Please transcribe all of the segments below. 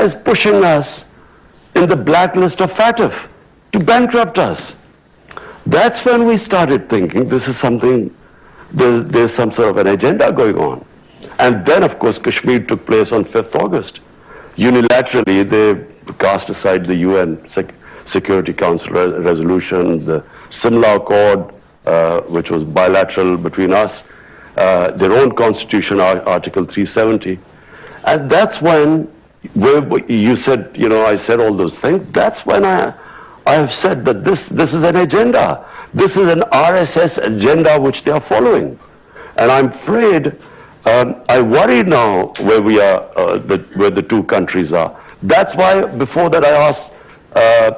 India is pushing us in the blacklist of FATF to bankrupt us. That's when we started thinking this is something, there's some sort of an agenda going on. And then, of course, Kashmir took place on 5th August. Unilaterally, they cast aside the UN Security Council resolution, the Simla Accord, which was bilateral between us, their own constitution, Article 370. And that's when you said, I said all those things. That's when I have said that this is an agenda. This is an RSS agenda which they are following. And I'm afraid, I worry now where we are, where the two countries are. That's why before that I asked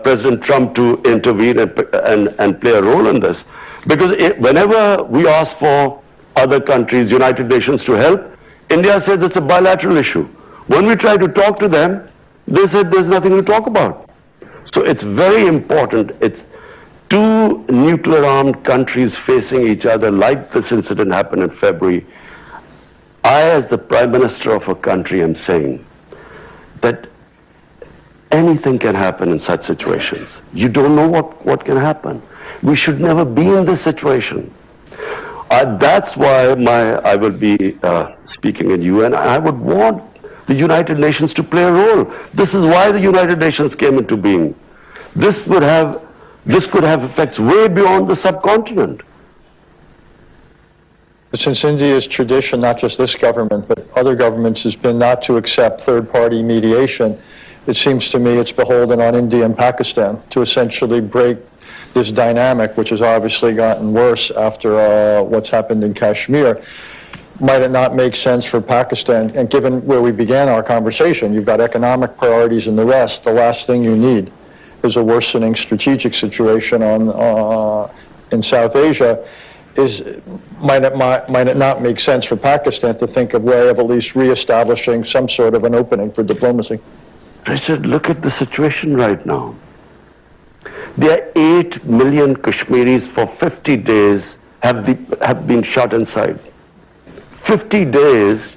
President Trump to intervene and play a role in this. Because whenever we ask for other countries, United Nations to help, India says it's a bilateral issue. When we try to talk to them, they said there's nothing to talk about. So it's very important. It's two nuclear-armed countries facing each other like this incident happened in February. I, as the Prime Minister of a country, am saying that anything can happen in such situations. You don't know what can happen. We should never be in this situation. That's why I will be speaking in UN. I would want the United Nations to play a role. This is why the United Nations came into being. This could have effects way beyond the subcontinent. Since India's tradition, not just this government, but other governments, has been not to accept third-party mediation, it seems to me it's beholden on India and Pakistan to essentially break this dynamic, which has obviously gotten worse after what's happened in Kashmir. Might it not make sense for Pakistan, and given where we began our conversation, you've got economic priorities and the rest, the last thing you need is a worsening strategic situation in South Asia. Might it not make sense for Pakistan to think of a way of at least reestablishing some sort of an opening for diplomacy? Richard, look at the situation right now. There are 8 million Kashmiris for 50 days have been shut inside. 50 days,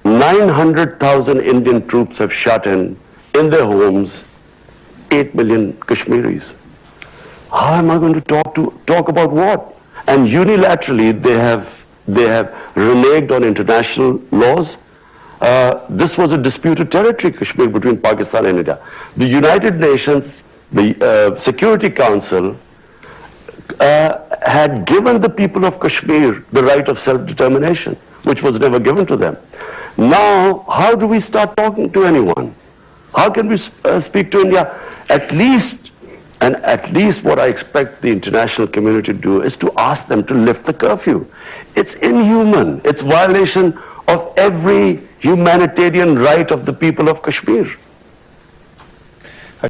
900,000 Indian troops have shut in their homes, 8 million Kashmiris. How am I going to talk about what? And unilaterally, they have reneged on international laws. This was a disputed territory, Kashmir, between Pakistan and India. The United Nations, the Security Council, had given the people of Kashmir the right of self-determination, which was never given to them. Now, how do we start talking to anyone? How can we speak to India? At least what I expect the international community to do is to ask them to lift the curfew. It's inhuman. It's violation of every humanitarian right of the people of Kashmir.